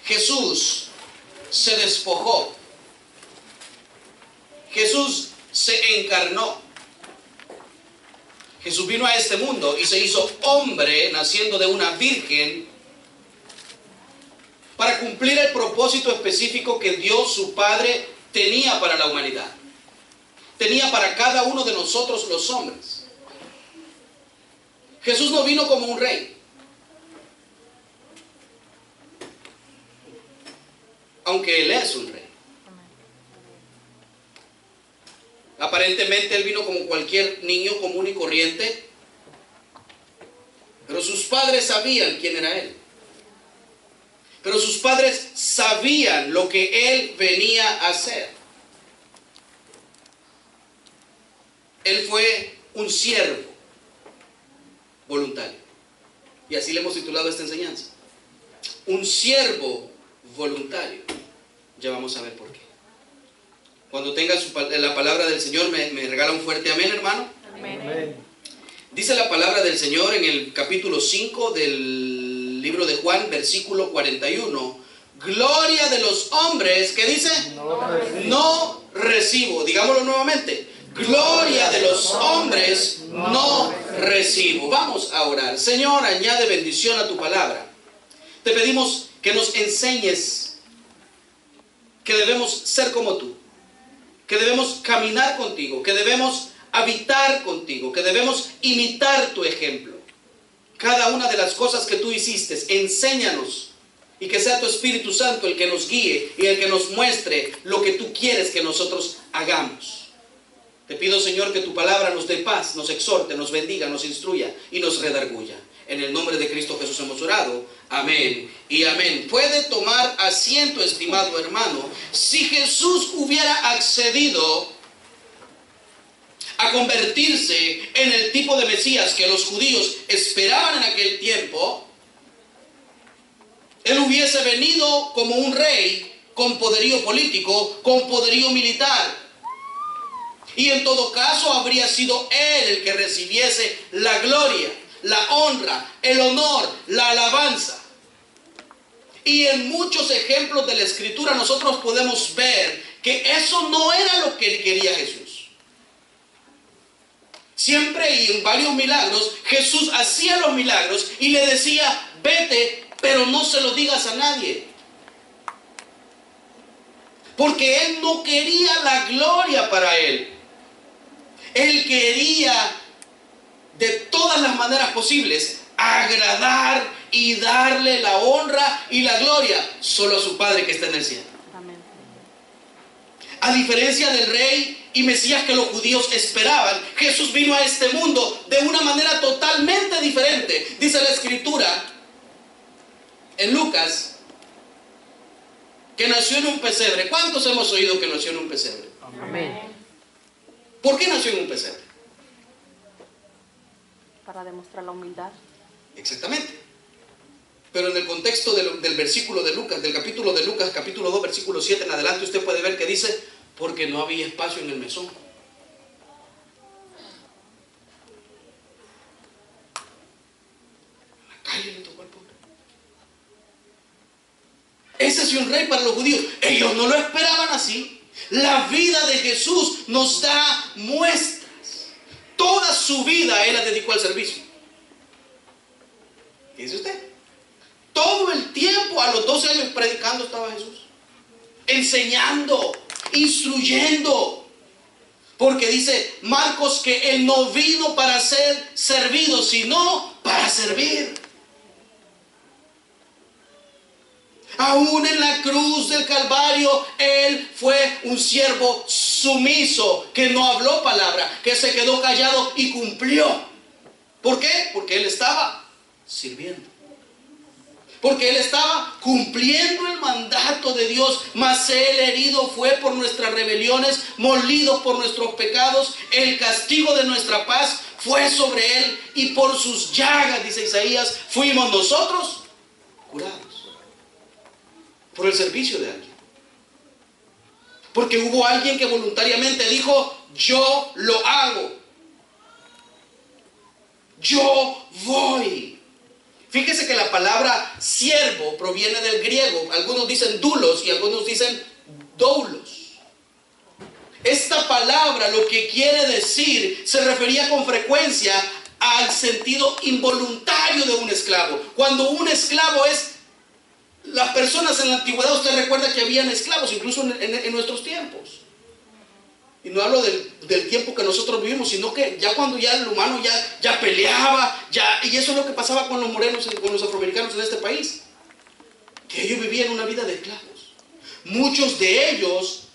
Jesús se despojó. Jesús se encarnó. Jesús vino a este mundo y se hizo hombre, naciendo de una virgen, para cumplir el propósito específico que Dios, su Padre, tenía para la humanidad. Tenía para cada uno de nosotros los hombres. Jesús no vino como un rey. Aunque Él es un rey. Aparentemente Él vino como cualquier niño común y corriente, pero sus padres sabían quién era Él. Pero sus padres sabían lo que Él venía a hacer. Él fue un siervo voluntario. Y así le hemos titulado esta enseñanza. Un siervo voluntario. Ya vamos a ver por qué. Cuando tenga la palabra del Señor, me regala un fuerte amén, hermano. Amén. Dice la palabra del Señor en el capítulo 5 del libro de Juan, versículo 41. Gloria de los hombres, ¿qué dice? No recibo. Digámoslo nuevamente. Gloria de los hombres no recibo. Vamos a orar. Señor, añade bendición a tu palabra. Te pedimos que nos enseñes que debemos ser como tú, que debemos caminar contigo, que debemos habitar contigo, que debemos imitar tu ejemplo. Cada una de las cosas que tú hiciste, enséñanos, y que sea tu Espíritu Santo el que nos guíe y el que nos muestre lo que tú quieres que nosotros hagamos. Te pido, Señor, que tu palabra nos dé paz, nos exhorte, nos bendiga, nos instruya y nos redarguya. En el nombre de Cristo Jesús hemos orado. Amén y amén. Puede tomar asiento, estimado hermano. Si Jesús hubiera accedido a convertirse en el tipo de Mesías que los judíos esperaban en aquel tiempo, Él hubiese venido como un rey con poderío político, con poderío militar. Y en todo caso habría sido Él el que recibiese la gloria, la honra, el honor, la alabanza. Y en muchos ejemplos de la Escritura nosotros podemos ver que eso no era lo que quería Jesús. Siempre y en varios milagros, Jesús hacía los milagros y le decía, vete, pero no se lo digas a nadie. Porque Él no quería la gloria para Él. Él quería de todas las maneras posibles agradar y darle la honra y la gloria solo a su Padre que está en el cielo. Amén. A diferencia del rey y Mesías que los judíos esperaban, Jesús vino a este mundo de una manera totalmente diferente. Dice la Escritura en Lucas que nació en un pesebre. ¿Cuántos hemos oído que nació en un pesebre? Amén. ¿Por qué nació en un pesebre? Para demostrar la humildad. Exactamente. Pero en el contexto del versículo de Lucas, del capítulo de Lucas, capítulo 2, versículo 7 en adelante, usted puede ver que dice, porque no había espacio en el mesón. En la calle le tocó al pobre. Ese es un rey para los judíos. Ellos no lo esperaban así. La vida de Jesús nos da muestras. Toda su vida Él la dedicó al servicio. ¿Qué dice usted? Todo el tiempo, a los 12 años predicando estaba Jesús. Enseñando, instruyendo. Porque dice Marcos que Él no vino para ser servido, sino para servir. Aún en la cruz del Calvario, Él fue un siervo sumiso, que no habló palabra, que se quedó callado y cumplió. ¿Por qué? Porque Él estaba sirviendo. Porque Él estaba cumpliendo el mandato de Dios. Mas Él herido fue por nuestras rebeliones, molido por nuestros pecados. El castigo de nuestra paz fue sobre Él, y por sus llagas, dice Isaías, fuimos nosotros curados. Por el servicio de alguien. Porque hubo alguien que voluntariamente dijo, yo lo hago. Yo voy. Fíjese que la palabra siervo proviene del griego. Algunos dicen doulos y algunos dicen doulos. Esta palabra lo que quiere decir se refería con frecuencia al sentido involuntario de un esclavo. Cuando un esclavo es... Las personas en la antigüedad, usted recuerda que habían esclavos, incluso en nuestros tiempos. Y no hablo del tiempo que nosotros vivimos, sino que ya cuando ya el humano ya peleaba, y eso es lo que pasaba con los morenos, con los afroamericanos en este país. Que ellos vivían una vida de esclavos. Muchos de ellos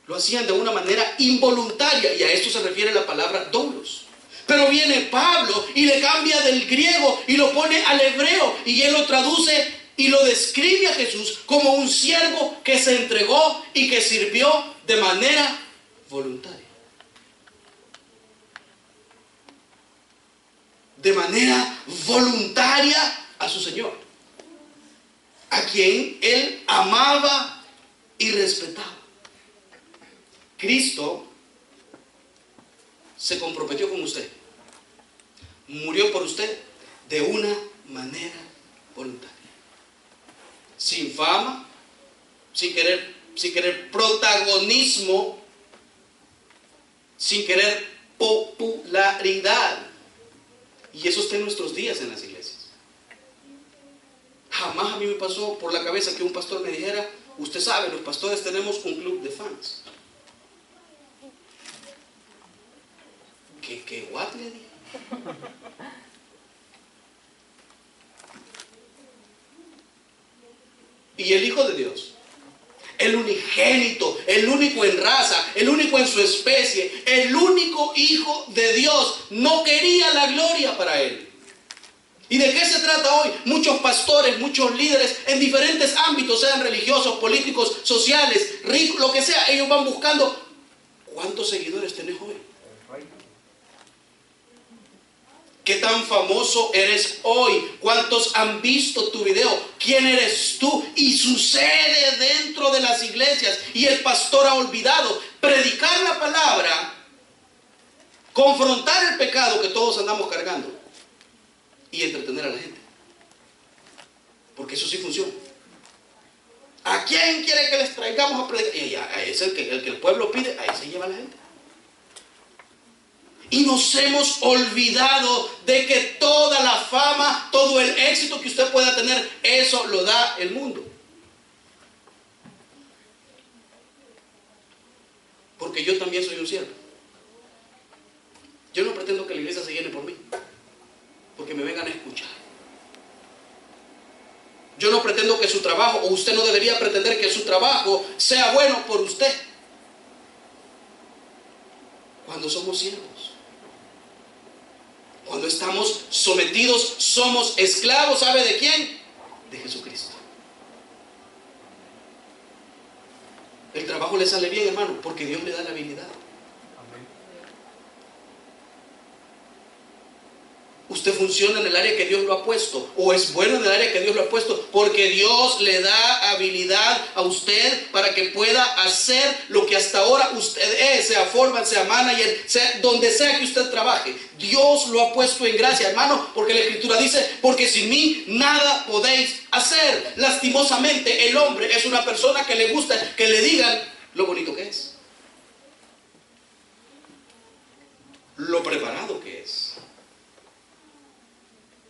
lo hacían de una manera involuntaria, y a esto se refiere la palabra doulos. Pero viene Pablo y le cambia del griego y lo pone al hebreo, y él lo traduce y lo describe a Jesús como un siervo que se entregó y que sirvió de manera voluntaria. De manera voluntaria a su Señor, a quien él amaba y respetaba. Cristo se comprometió con usted, murió por usted de una manera voluntaria, sin fama, sin querer protagonismo, sin querer popularidad. Y eso está en nuestros días en las iglesias. Jamás a mí me pasó por la cabeza que un pastor me dijera: usted sabe, los pastores tenemos un club de fans. ¿Qué what le dije? Y el Hijo de Dios, el unigénito, el único en raza, el único en su especie, el único Hijo de Dios, no quería la gloria para él. ¿Y de qué se trata hoy? Muchos pastores, muchos líderes en diferentes ámbitos, sean religiosos, políticos, sociales, ricos, lo que sea, ellos van buscando: ¿cuántos seguidores tenés hoy? ¿Qué tan famoso eres hoy? ¿Cuántos han visto tu video? ¿Quién eres tú? Y sucede dentro de las iglesias, y el pastor ha olvidado predicar la palabra, confrontar el pecado que todos andamos cargando y entretener a la gente. Porque eso sí funciona. ¿A quién quiere que les traigamos a predicar? Y a ese el que el pueblo pide, a ese lleva la gente. Y nos hemos olvidado de que toda la fama, todo el éxito que usted pueda tener, eso lo da el mundo. Porque yo también soy un siervo. Yo no pretendo que la iglesia se llene por mí, porque me vengan a escuchar. Yo no pretendo que su trabajo, o usted no debería pretender que su trabajo sea bueno por usted. Cuando somos siervos, cuando estamos sometidos, somos esclavos, ¿sabe de quién? De Jesucristo. El trabajo le sale bien, hermano, porque Dios le da la habilidad. Usted funciona en el área que Dios lo ha puesto, o es bueno en el área que Dios lo ha puesto, porque Dios le da habilidad a usted para que pueda hacer lo que hasta ahora usted es, sea foreman, sea manager, sea donde sea que usted trabaje. Dios lo ha puesto en gracia, hermano, porque la Escritura dice: porque sin mí nada podéis hacer. Lastimosamente, el hombre es una persona que le gusta que le digan lo bonito que es, lo preparado que es.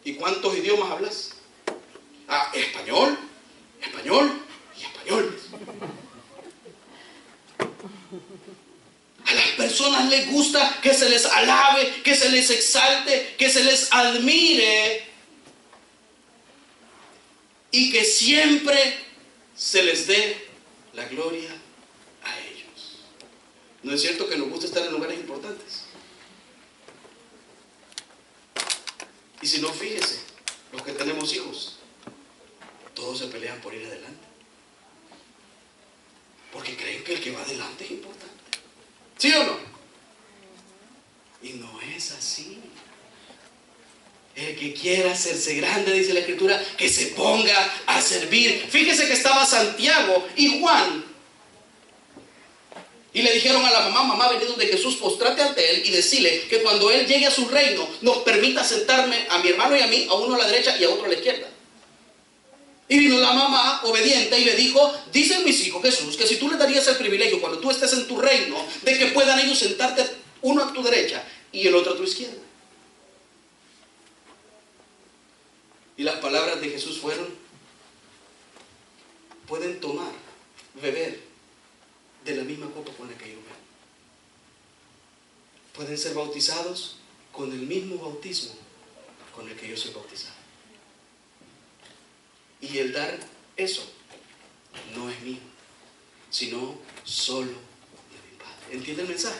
¿Y cuántos idiomas hablas? Español, español y español. A las personas les gusta que se les alabe, que se les exalte, que se les admire, y que siempre se les dé la gloria a ellos. ¿No es cierto que nos gusta estar en lugares importantes? Y si no, fíjese, los que tenemos hijos, todos se pelean por ir adelante, porque creen que el que va adelante es importante. ¿Sí o no? Y no es así. El que quiera hacerse grande, dice la Escritura, que se ponga a servir. Fíjese que estaba Santiago y Juan. Y le dijeron a la mamá: mamá, vení donde Jesús, postrate ante él y decirle que cuando él llegue a su reino nos permita sentarme a mi hermano y a mí, a uno a la derecha y a otro a la izquierda. Y vino la mamá obediente y le dijo: dicen mis hijos, Jesús, que si tú les darías el privilegio cuando tú estés en tu reino de que puedan ellos sentarte uno a tu derecha y el otro a tu izquierda. Y las palabras de Jesús fueron: pueden tomar, beber de la misma copa con la que yo bebo. Pueden ser bautizados con el mismo bautismo con el que yo soy bautizado. Y el dar eso no es mío, sino solo de mi Padre. ¿Entiende el mensaje?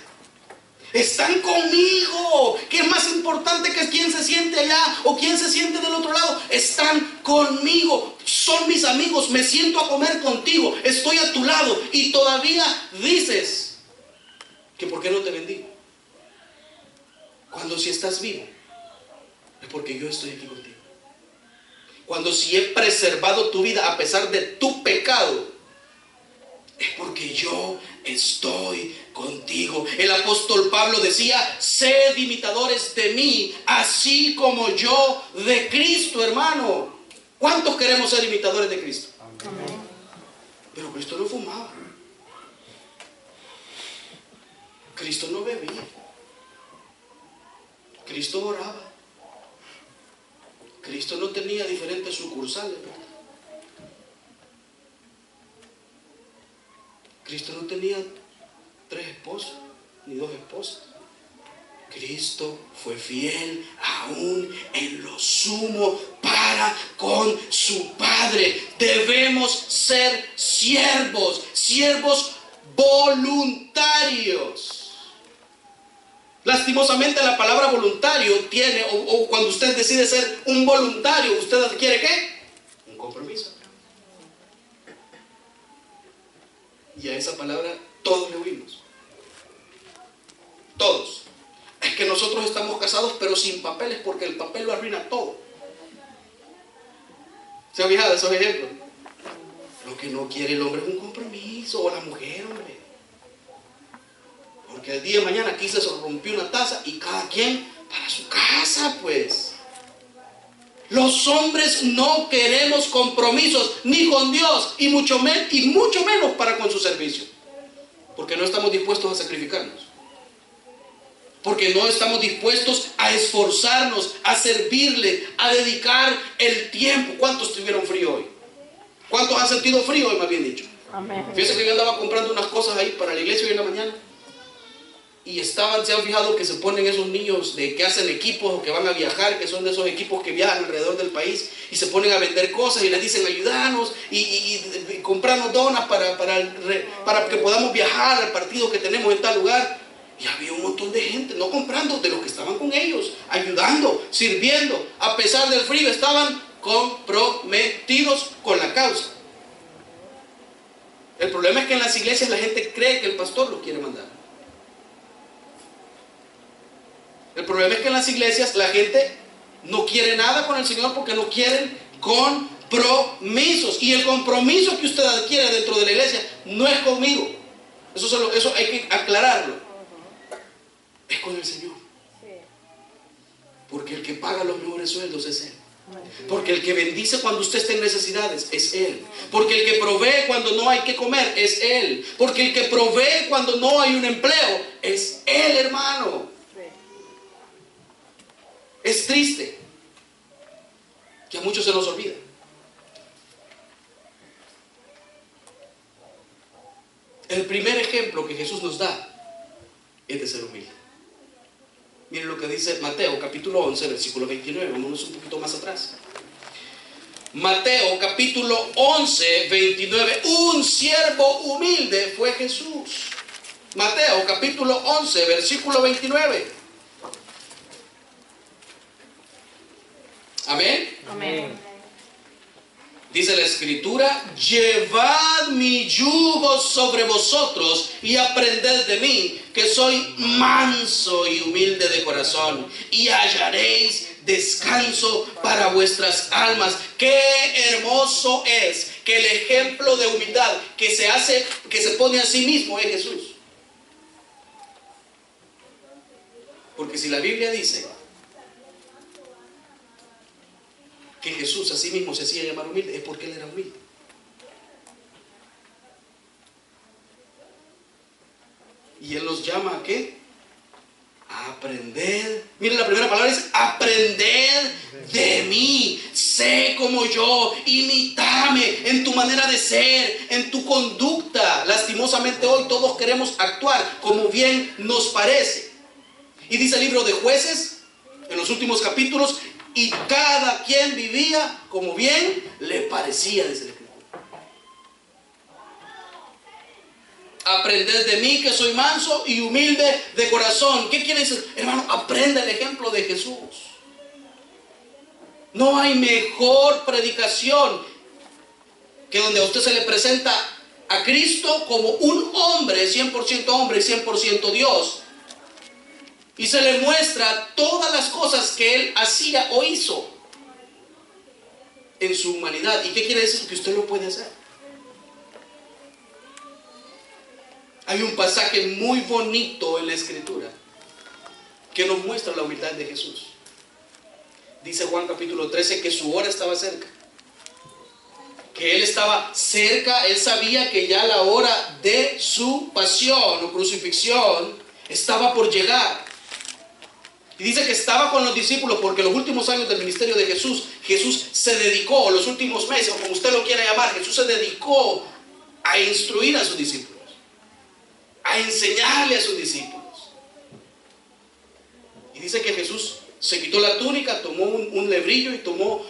Están conmigo. ¿Qué es más importante que quién se siente allá o quién se siente del otro lado? Están conmigo. Son mis amigos. Me siento a comer contigo. Estoy a tu lado. Y todavía dices que ¿por qué no te bendigo? Cuando si estás vivo es porque yo estoy aquí contigo. Cuando si he preservado tu vida a pesar de tu pecado, es porque yo estoy contigo. El apóstol Pablo decía: sed imitadores de mí, así como yo de Cristo, hermano. ¿Cuántos queremos ser imitadores de Cristo? Amén. Pero Cristo no fumaba. Cristo no bebía. Cristo oraba. Cristo no tenía diferentes sucursales, ¿verdad? Cristo no tenía 3 esposos ni 2 esposas. Cristo fue fiel aún en lo sumo para con su Padre. Debemos ser siervos voluntarios. Lastimosamente la palabra voluntario tiene, o cuando usted decide ser un voluntario, ¿usted adquiere qué? Un compromiso. Y a esa palabra todos le oímos. Todos. Es que nosotros estamos casados pero sin papeles porque el papel lo arruina todo. ¿Se ha fijado esos ejemplos? Lo que no quiere el hombre es un compromiso, o la mujer, hombre. Porque el día de mañana aquí se rompió una taza y cada quien para su casa, pues. Los hombres no queremos compromisos ni con Dios y mucho menos para con su servicio. Porque no estamos dispuestos a sacrificarnos. Porque no estamos dispuestos a esforzarnos, a servirle, a dedicar el tiempo. ¿Cuántos tuvieron frío hoy? ¿Cuántos han sentido frío hoy, más bien dicho? Amén. Fíjense que yo andaba comprando unas cosas ahí para la iglesia hoy en la mañana. Y se han fijado que se ponen esos niños que hacen equipos o que van a viajar, que son de esos equipos que viajan alrededor del país y se ponen a vender cosas y les dicen: ayúdanos y comprarnos donas para que podamos viajar al partido que tenemos en tal lugar. Y había un montón de gente, no comprando, de los que estaban con ellos, ayudando, sirviendo. A pesar del frío, estaban comprometidos con la causa. El problema es que en las iglesias la gente cree que el pastor los quiere mandar. El problema es que en las iglesias la gente no quiere nada con el Señor porque no quieren compromisos. Y el compromiso que usted adquiere dentro de la iglesia no es conmigo. Eso hay que aclararlo. Es con el Señor. Porque el que paga los mejores sueldos es Él. Porque el que bendice cuando usted esté en necesidades es Él. Porque el que provee cuando no hay que comer es Él. Porque el que provee cuando no hay un empleo es Él, hermano. Es triste que a muchos se nos olvida. El primer ejemplo que Jesús nos da es de ser humilde. Miren lo que dice Mateo capítulo 11, versículo 29. Vámonos un poquito más atrás. Mateo capítulo 11, 29. Un siervo humilde fue Jesús. Mateo capítulo 11, versículo 29. Amén. Amén. Dice la escritura: llevad mi yugo sobre vosotros y aprended de mí, que soy manso y humilde de corazón, y hallaréis descanso para vuestras almas. Qué hermoso es que el ejemplo de humildad que se pone a sí mismo es Jesús. Porque si la Biblia dice que Jesús a sí mismo se hacía llamar humilde, es porque Él era humilde. Y Él nos llama ¿a qué? A aprender. Miren, la primera palabra es aprender de mí. Sé como yo, imítame en tu manera de ser, en tu conducta. Lastimosamente hoy todos queremos actuar como bien nos parece. Y dice el libro de Jueces, en los últimos capítulos, y cada quien vivía como bien le parecía, dice la Escritura. Aprended de mí que soy manso y humilde de corazón. ¿Qué quiere decir? Hermano, aprenda el ejemplo de Jesús. No hay mejor predicación que donde a usted se le presenta a Cristo como un hombre, 100% hombre y 100% Dios. Y se le muestra todas las cosas que Él hacía o hizo en su humanidad. ¿Y qué quiere decir? Que usted lo puede hacer. Hay un pasaje muy bonito en la Escritura que nos muestra la humildad de Jesús. Dice Juan capítulo 13 que su hora estaba cerca. Que Él estaba cerca, Él sabía que ya la hora de su pasión o crucifixión estaba por llegar. Y dice que estaba con los discípulos porque los últimos años del ministerio de Jesús, Jesús se dedicó, los últimos meses, o como usted lo quiera llamar, Jesús se dedicó a instruir a sus discípulos, a enseñarle a sus discípulos. Y dice que Jesús se quitó la túnica, tomó un lebrillo y tomó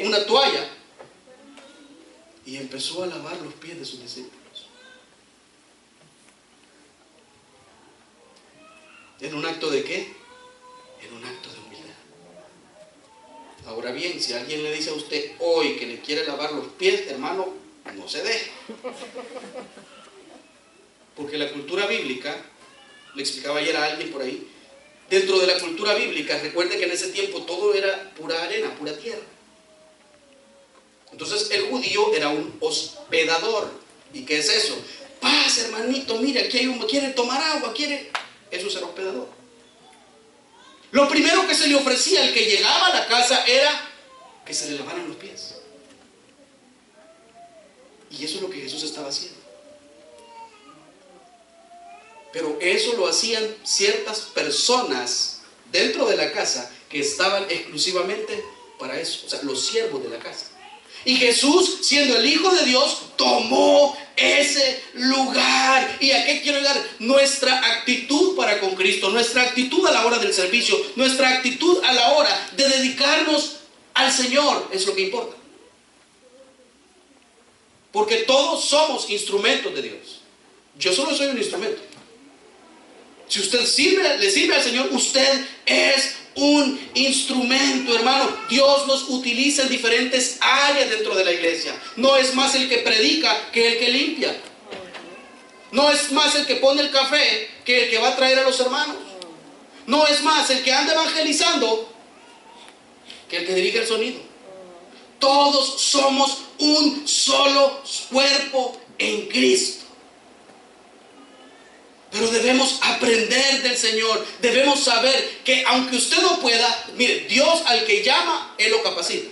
una toalla y empezó a lavar los pies de sus discípulos. ¿En un acto de qué? En un acto de humildad. Ahora bien, si alguien le dice a usted hoy que le quiere lavar los pies, hermano, no se deje. Porque la cultura bíblica, le explicaba ayer a alguien por ahí, dentro de la cultura bíblica, recuerde que en ese tiempo todo era pura arena, pura tierra. Entonces el judío era un hospedador. ¿Y qué es eso? Pase, hermanito, mire, aquí hay quiere tomar agua, quiere... Eso es el hospedador. Lo primero que se le ofrecía al que llegaba a la casa era que se le lavaran los pies. Y eso es lo que Jesús estaba haciendo. Pero eso lo hacían ciertas personas dentro de la casa que estaban exclusivamente para eso. O sea, los siervos de la casa. Y Jesús, siendo el Hijo de Dios, tomó ese lugar. ¿Y a qué quiero llegar? Nuestra actitud para con Cristo, nuestra actitud a la hora del servicio, nuestra actitud a la hora de dedicarnos al Señor es lo que importa. Porque todos somos instrumentos de Dios. Yo solo soy un instrumento. Si usted le sirve al Señor, usted es un instrumento, hermano. Dios nos utiliza en diferentes áreas dentro de la iglesia. No es más el que predica que el que limpia. No es más el que pone el café que el que va a traer a los hermanos. No es más el que anda evangelizando que el que dirige el sonido. Todos somos un solo cuerpo en Cristo. Pero debemos aprender del Señor. Debemos saber que aunque usted no pueda, mire, Dios al que llama, Él lo capacita.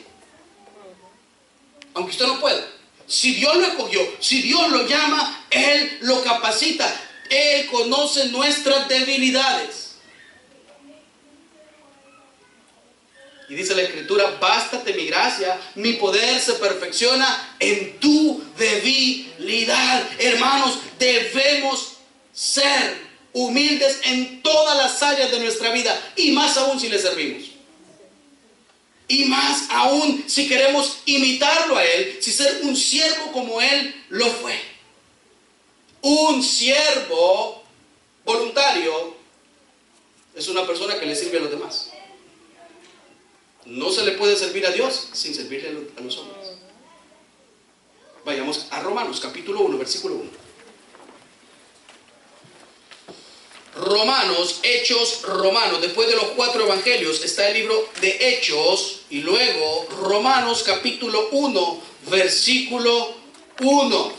Aunque usted no pueda. Si Dios lo escogió, si Dios lo llama, Él lo capacita. Él conoce nuestras debilidades. Y dice la Escritura, bástate mi gracia, mi poder se perfecciona en tu debilidad. Hermanos, debemos ser humildes en todas las áreas de nuestra vida, y más aún si le servimos, y más aún si queremos imitarlo a Él, si ser un siervo como Él lo fue. Un siervo voluntario es una persona que le sirve a los demás. No se le puede servir a Dios sin servirle a los hombres. Vayamos a Romanos capítulo 1, versículo 1. Romanos, Hechos, Romanos. Después de los 4 evangelios está el libro de Hechos y luego Romanos capítulo 1, versículo 1.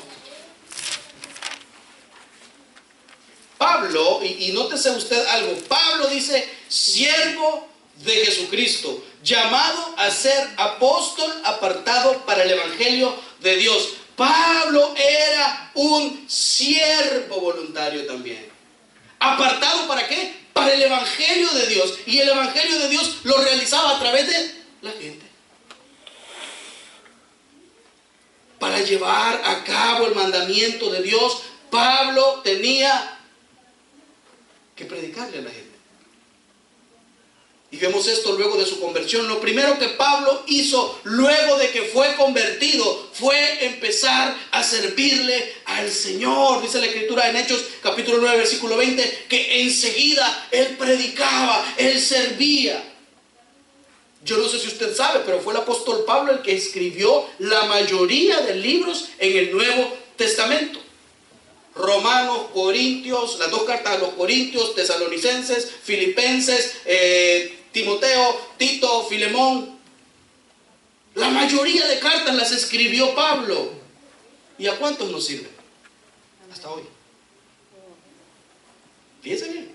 Pablo Pablo, y nótese usted algo, Pablo dice, siervo de Jesucristo, llamado a ser apóstol apartado para el evangelio de Dios. Pablo era un siervo voluntario también. ¿Apartado para qué? Para el evangelio de Dios. Y el evangelio de Dios lo realizaba a través de la gente. Para llevar a cabo el mandamiento de Dios, Pablo tenía que predicarle a la gente. Y vemos esto luego de su conversión. Lo primero que Pablo hizo luego de que fue convertido fue empezar a servirle al Señor. Dice la Escritura en Hechos capítulo 9 versículo 20 que enseguida él predicaba, él servía. Yo no sé si usted sabe, pero fue el apóstol Pablo el que escribió la mayoría de libros en el Nuevo Testamento. Romanos, Corintios, las 2 cartas a los Corintios, Tesalonicenses, Filipenses, Timoteo, Tito, Filemón. La mayoría de cartas las escribió Pablo. ¿Y a cuántos nos sirve? Hasta hoy. Fíjense bien.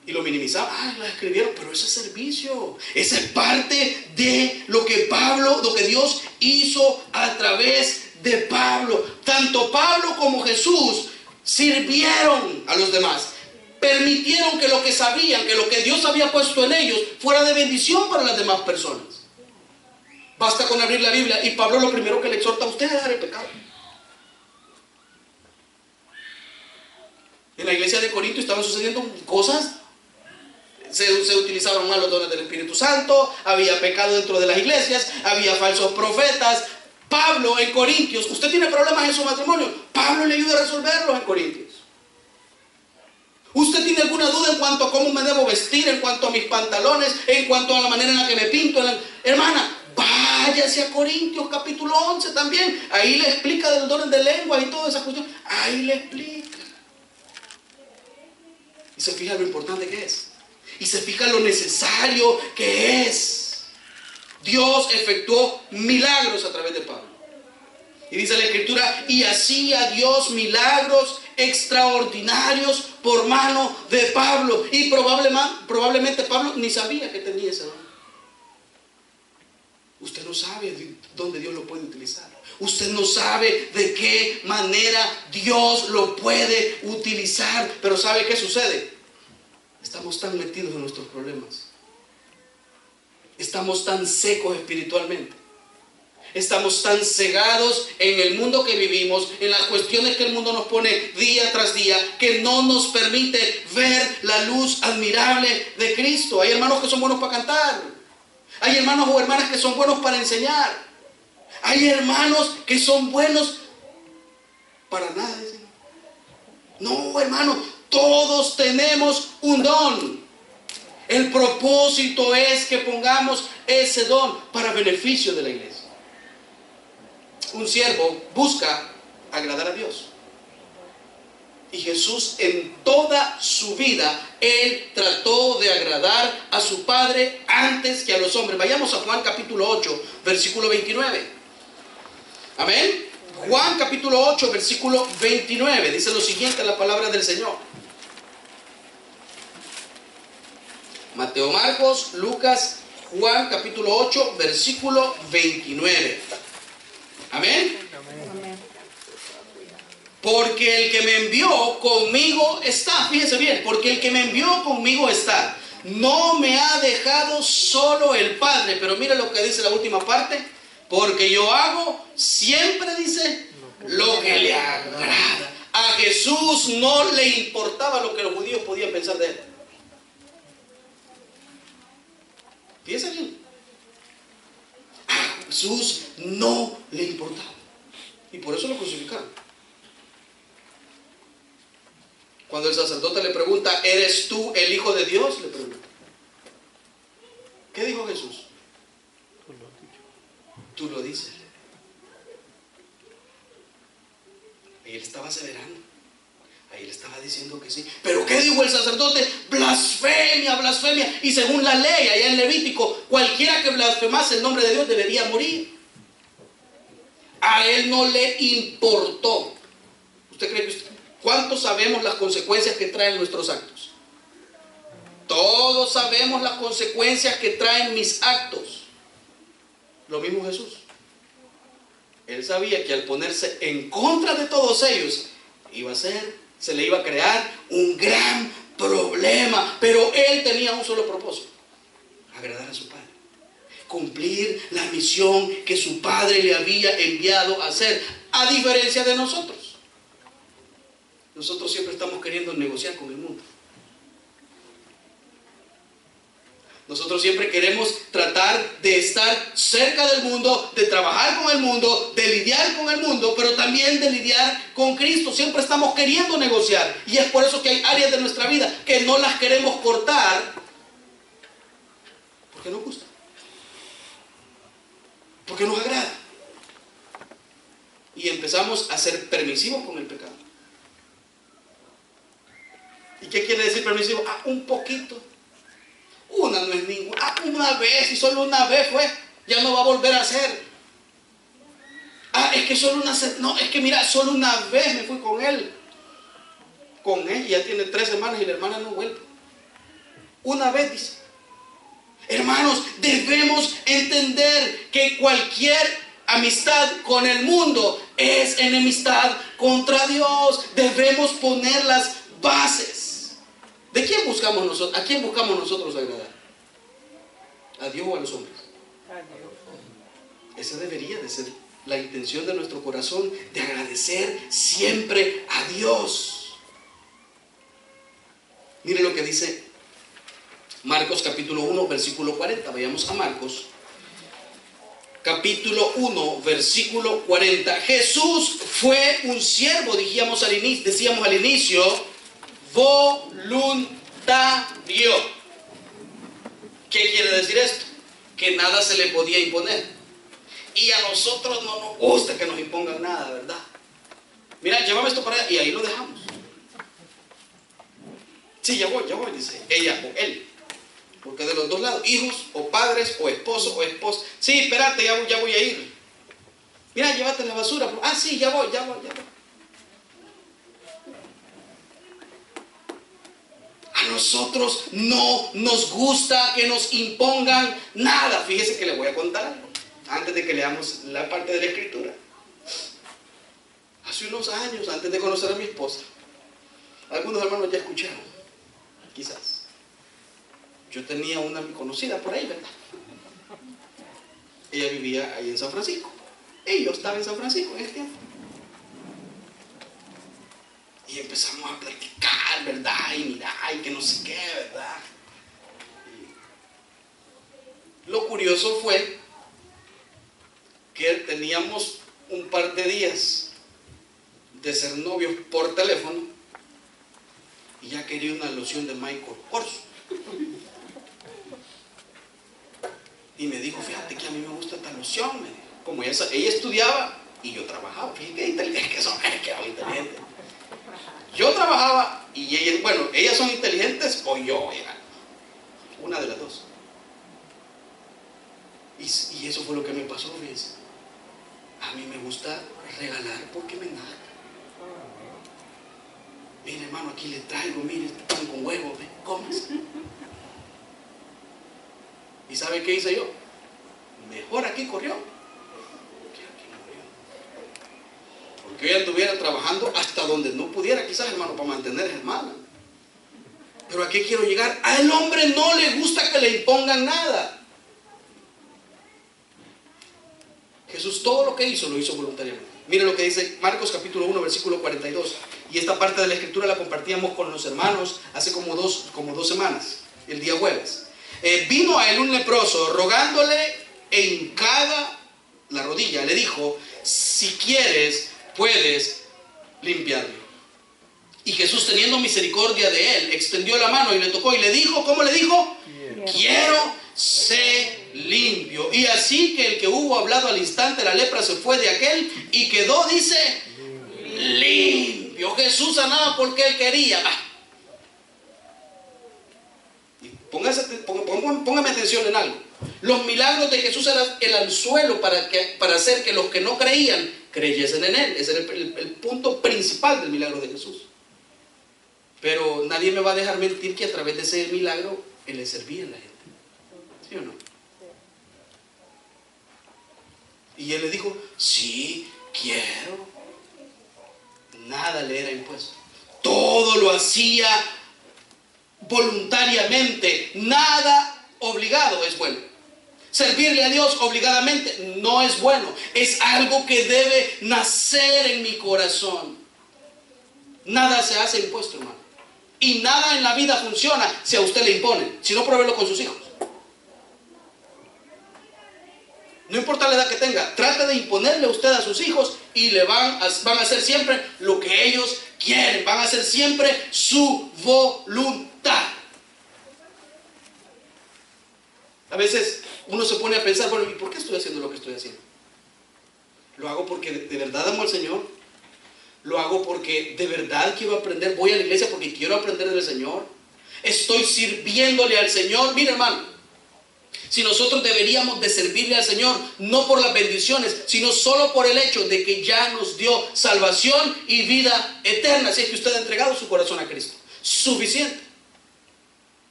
Y lo minimizaban, la escribieron, pero ese es servicio. Esa es parte de lo que Pablo, lo que Dios hizo a través de Pablo. Tanto Pablo como Jesús sirvieron a los demás. Permitieron que lo que sabían, que lo que Dios había puesto en ellos, fuera de bendición para las demás personas. Basta con abrir la Biblia y Pablo lo primero que le exhorta a usted es dejar el pecado. En la iglesia de Corinto estaban sucediendo cosas. Se utilizaban mal los dones del Espíritu Santo, había pecado dentro de las iglesias, había falsos profetas. Pablo en Corintios, usted tiene problemas en su matrimonio, Pablo le ayuda a resolverlos en Corintios. Usted tiene alguna duda en cuanto a cómo me debo vestir, en cuanto a mis pantalones, en cuanto a la manera en la que me pinto, hermana, váyase a Corintios capítulo 11 también, ahí le explica del don de lenguas y toda esa cuestión, ahí le explica. Y se fija lo importante que es. Y se fija lo necesario que es. Dios efectuó milagros a través de Pablo. Y dice la Escritura, y hacía Dios milagros extraordinarios por mano de Pablo. Y probablemente Pablo ni sabía que tenía ese don. Usted no sabe dónde Dios lo puede utilizar. Usted no sabe de qué manera Dios lo puede utilizar. Pero ¿sabe qué sucede? Estamos tan metidos en nuestros problemas. Estamos tan secos espiritualmente. Estamos tan cegados en el mundo que vivimos, en las cuestiones que el mundo nos pone día tras día, que no nos permite ver la luz admirable de Cristo. Hay hermanos que son buenos para cantar. Hay hermanos o hermanas que son buenos para enseñar. Hay hermanos que son buenos para nada. No, hermano. Todos tenemos un don. El propósito es que pongamos ese don para beneficio de la iglesia. Un siervo busca agradar a Dios. Y Jesús en toda su vida, Él trató de agradar a su Padre antes que a los hombres. Vayamos a Juan capítulo 8, versículo 29. Amén. Juan capítulo 8, versículo 29. Dice lo siguiente la palabra del Señor. Mateo, Marcos, Lucas, Juan capítulo 8, versículo 29. Amén. Porque el que me envió conmigo está. Fíjese bien, porque el que me envió conmigo está. No me ha dejado solo el Padre. Pero mire lo que dice la última parte. Porque yo hago, siempre dice, lo que le agrada. A Jesús no le importaba lo que los judíos podían pensar de él. Fíjense bien. A Jesús no le importaba. Y por eso lo crucificaron. Cuando el sacerdote le pregunta, ¿eres tú el Hijo de Dios? Le pregunta. ¿Qué dijo Jesús? Tú lo dices. Ahí él estaba aseverando. Ahí él estaba diciendo que sí. ¿Pero qué dijo el sacerdote? Blasfemia, blasfemia. Y según la ley, allá en Levítico, cualquiera que blasfemase el nombre de Dios debería morir. A él no le importó. ¿Usted cree que ¿Cuántos sabemos las consecuencias que traen nuestros actos? Todos sabemos las consecuencias que traen mis actos. Lo mismo Jesús. Él sabía que al ponerse en contra de todos ellos, se le iba a crear un gran problema. Pero él tenía un solo propósito: agradar a su Padre, cumplir la misión que su Padre le había enviado a hacer, a diferencia de nosotros. Nosotros siempre estamos queriendo negociar con el mundo. Nosotros siempre queremos tratar de estar cerca del mundo, de trabajar con el mundo, de lidiar con el mundo, pero también de lidiar con Cristo. Siempre estamos queriendo negociar. Y es por eso que hay áreas de nuestra vida que no las queremos cortar, porque nos gusta, porque nos agrada. Y empezamos a ser permisivos con el pecado. ¿Y qué quiere decir permisivo? Un poquito. Una no es ninguna. Una vez, y solo una vez fue. Ya no va a volver a hacer. Es que solo una... No, es que mira, solo una vez me fui con él. Con ella, ya tiene 3 semanas y la hermana no vuelve. Una vez, dice. Hermanos, debemos entender que cualquier amistad con el mundo es enemistad contra Dios. Debemos poner las bases. ¿De quién buscamos nosotros? ¿A quién buscamos nosotros agradar? ¿A Dios o a los hombres? A Dios. Esa debería de ser la intención de nuestro corazón, de agradecer siempre a Dios. Mire lo que dice Marcos capítulo 1, versículo 40. Vayamos a Marcos capítulo 1, versículo 40. Jesús fue un siervo, decíamos al inicio, voluntario. ¿Qué quiere decir esto? Que nada se le podía imponer. Y a nosotros no nos gusta que nos impongan nada, ¿verdad? Mira, llévame esto para allá, y ahí lo dejamos. Sí, ya voy, dice ella o él. Porque de los dos lados, hijos o padres o esposo o esposa. Sí, espérate, ya voy a ir. Mira, llévate la basura. Sí, ya voy. A nosotros no nos gusta que nos impongan nada. Fíjese que le voy a contar algo antes de que leamos la parte de la escritura. Hace unos años, antes de conocer a mi esposa, algunos hermanos ya escucharon, quizás. Yo tenía una conocida por ahí, ¿verdad? Ella vivía ahí en San Francisco. Y yo estaba en San Francisco en ese tiempo. Y empezamos a platicar, ¿verdad? Y mira, y que no sé qué, ¿verdad? Y lo curioso fue que teníamos un par de días de ser novios por teléfono y ya quería una loción de Michael Kors. Y me dijo, fíjate que a mí me gusta esta loción. Me dijo. Como ella estudiaba y yo trabajaba. Fíjate que inteligente que son, que era inteligente. Yo trabajaba y ellas son inteligentes o yo era una de las dos. Y eso fue lo que me pasó, fíjense. A mí me gusta regalar porque me nace. Mire, hermano, aquí le traigo, mire, este pan con huevo, cómese. ¿Y sabe qué hice yo? Mejor aquí corrió que aquí murió. Porque ella estuviera trabajando hasta donde no pudiera, quizás, hermano, para mantener a hermana. Pero ¿a qué quiero llegar? Al hombre no le gusta que le impongan nada. Jesús todo lo que hizo, lo hizo voluntariamente. Mire lo que dice Marcos capítulo 1, versículo 42. Y esta parte de la escritura la compartíamos con los hermanos hace como dos semanas, el día jueves. Vino a él un leproso rogándole e hincada la rodilla. Le dijo, si quieres, puedes limpiarme. Y Jesús, teniendo misericordia de él, extendió la mano y le tocó y le dijo, ¿cómo le dijo? Quiero ser limpio. Y así que el que hubo hablado al instante, la lepra se fue de aquel y quedó, dice, limpio. Jesús sanaba porque él quería. Póngame atención en algo. Los milagros de Jesús eran el anzuelo para hacer que los que no creían creyesen en él. Ese era el punto principal del milagro de Jesús. Pero nadie me va a dejar mentir que a través de ese milagro Él le servía a la gente. ¿Sí o no? Y Él le dijo, sí, quiero. Nada le era impuesto. Todo lo hacía voluntariamente. Nada obligado es bueno. Servirle a Dios obligadamente no es bueno. Es algo que debe nacer en mi corazón. Nada se hace impuesto, hermano. Y nada en la vida funciona si a usted le imponen. Si no, pruébelo con sus hijos. No importa la edad que tenga, trate de imponerle a usted a sus hijos y le van a hacer siempre lo que ellos quieren. Van a hacer siempre su voluntad. A veces uno se pone a pensar, bueno, ¿y por qué estoy haciendo lo que estoy haciendo? Lo hago porque de verdad amo al Señor. Lo hago porque de verdad quiero aprender. Voy a la iglesia porque quiero aprender del Señor. Estoy sirviéndole al Señor. Mira, hermano, si nosotros deberíamos de servirle al Señor, no por las bendiciones, sino solo por el hecho de que ya nos dio salvación y vida eterna. Si es que usted ha entregado su corazón a Cristo, suficiente.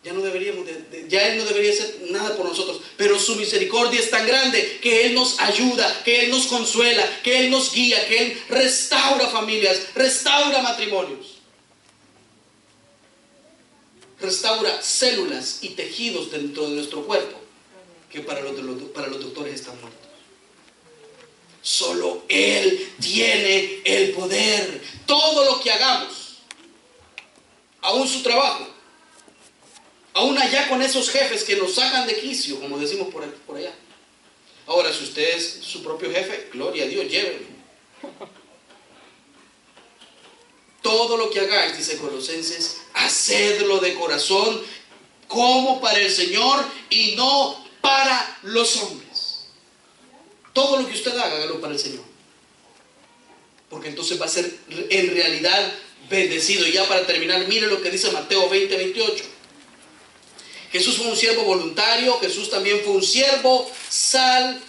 Ya no deberíamos ya Él no debería hacer nada por nosotros, pero su misericordia es tan grande que Él nos ayuda, que Él nos consuela, que Él nos guía, que Él restaura familias, restaura matrimonios, restaura células y tejidos dentro de nuestro cuerpo que para los doctores están muertos. Solo Él tiene el poder. Todo lo que hagamos, aún su trabajo, aún allá con esos jefes que nos sacan de quicio, como decimos por allá. Ahora, si usted es su propio jefe, gloria a Dios, llévelo. Todo lo que hagáis, dice Colosenses, hacedlo de corazón, como para el Señor y no para los hombres. Todo lo que usted haga, hágalo para el Señor. Porque entonces va a ser en realidad bendecido. Y ya para terminar, mire lo que dice Mateo 20:28. Jesús fue un siervo voluntario. Jesús también fue un siervo salvador.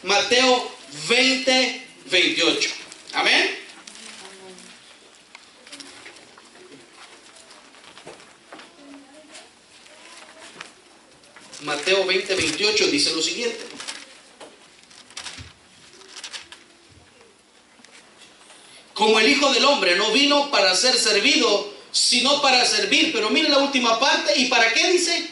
Mateo 20:28. Amén. Mateo 20:28 dice lo siguiente. Como el Hijo del Hombre no vino para ser servido, sino para servir. Pero miren la última parte. ¿Y para qué dice?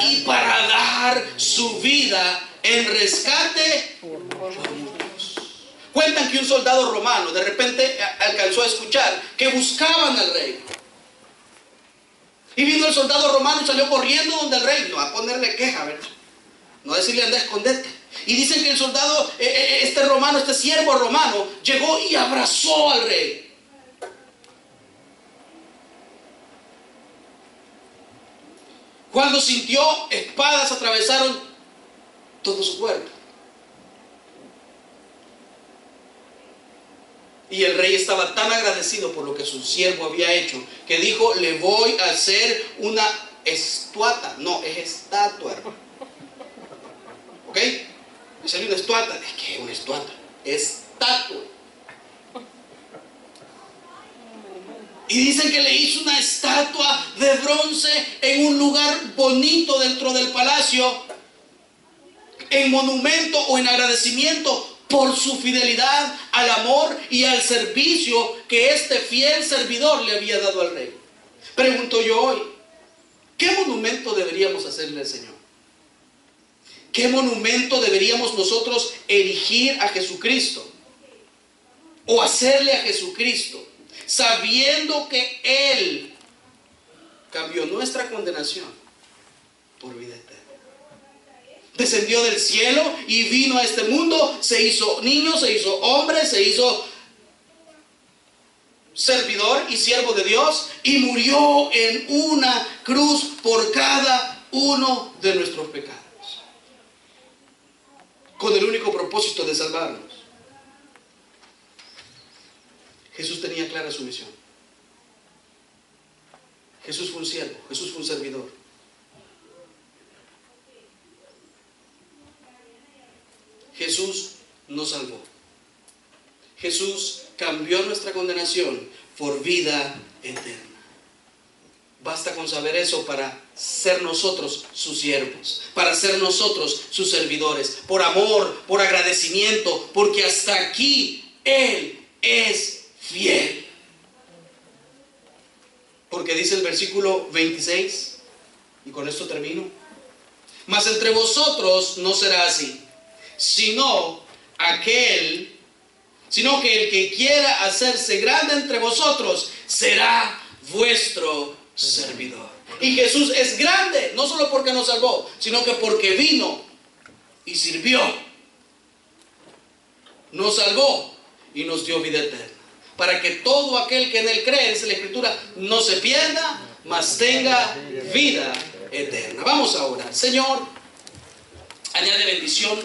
Y para dar su vida en rescate por muchos. Cuentan que un soldado romano de repente alcanzó a escuchar que buscaban al rey. Y vino el soldado romano y salió corriendo donde el rey, no a ponerle queja, ¿verdad? No a decirle anda a esconderte. Y dicen que el soldado, este romano, este siervo romano, llegó y abrazó al rey. Cuando sintió, espadas atravesaron todo su cuerpo. Y el rey estaba tan agradecido por lo que su siervo había hecho, que dijo, le voy a hacer una estatua. No, es estatua. ¿Ok? Es una estatua. ¿De qué es una estatua? Estatua. Y dicen que le hizo una estatua de bronce en un lugar bonito dentro del palacio, en monumento o en agradecimiento por su fidelidad al amor y al servicio que este fiel servidor le había dado al rey. Pregunto yo hoy, ¿qué monumento deberíamos hacerle al Señor? ¿Qué monumento deberíamos nosotros erigir a Jesucristo? O hacerle a Jesucristo, sabiendo que Él cambió nuestra condenación por vida eterna. Descendió del cielo y vino a este mundo, se hizo niño, se hizo hombre, se hizo servidor y siervo de Dios y murió en una cruz por cada uno de nuestros pecados, con el único propósito de salvarnos. Jesús tenía clara su misión. Jesús fue un siervo, Jesús fue un servidor. Jesús nos salvó. Jesús cambió nuestra condenación por vida eterna. Basta con saber eso para ser nosotros sus siervos, para ser nosotros sus servidores, por amor, por agradecimiento, porque hasta aquí Él es fiel. Porque dice el versículo 26, y con esto termino: mas entre vosotros no será así, sino que el que quiera hacerse grande entre vosotros será vuestro servidor. Y Jesús es grande, no solo porque nos salvó, sino que porque vino y sirvió. Nos salvó y nos dio vida eterna, para que todo aquel que en Él cree, dice la Escritura, no se pierda, mas tenga vida eterna. Vamos a orar. Señor, añade bendición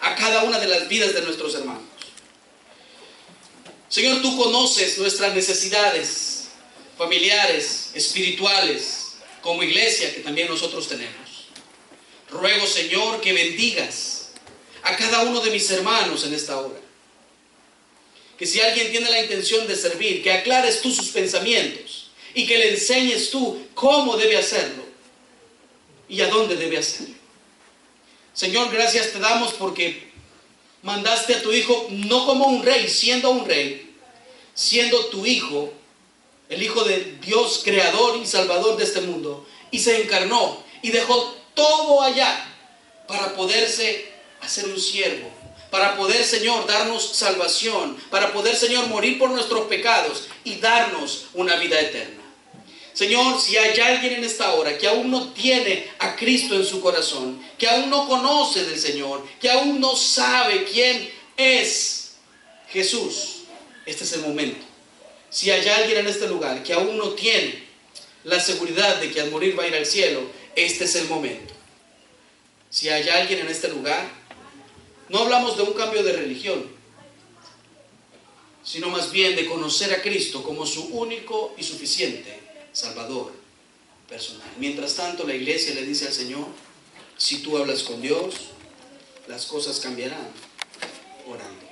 a cada una de las vidas de nuestros hermanos. Señor, tú conoces nuestras necesidades familiares, espirituales, como iglesia que también nosotros tenemos. Ruego, Señor, que bendigas a cada uno de mis hermanos en esta hora. Que si alguien tiene la intención de servir, que aclares tú sus pensamientos y que le enseñes tú cómo debe hacerlo y a dónde debe hacerlo. Señor, gracias te damos porque mandaste a tu Hijo no como un rey, siendo tu Hijo, el Hijo de Dios, creador y salvador de este mundo, y se encarnó y dejó todo allá para poderse hacer un siervo, para poder, Señor, darnos salvación, para poder, Señor, morir por nuestros pecados y darnos una vida eterna. Señor, si hay alguien en esta hora que aún no tiene a Cristo en su corazón, que aún no conoce del Señor, que aún no sabe quién es Jesús, este es el momento. Si hay alguien en este lugar que aún no tiene la seguridad de que al morir va a ir al cielo, este es el momento. Si hay alguien en este lugar, no hablamos de un cambio de religión, sino más bien de conocer a Cristo como su único y suficiente Salvador personal. Mientras tanto, la iglesia le dice al Señor: si tú hablas con Dios, las cosas cambiarán orando.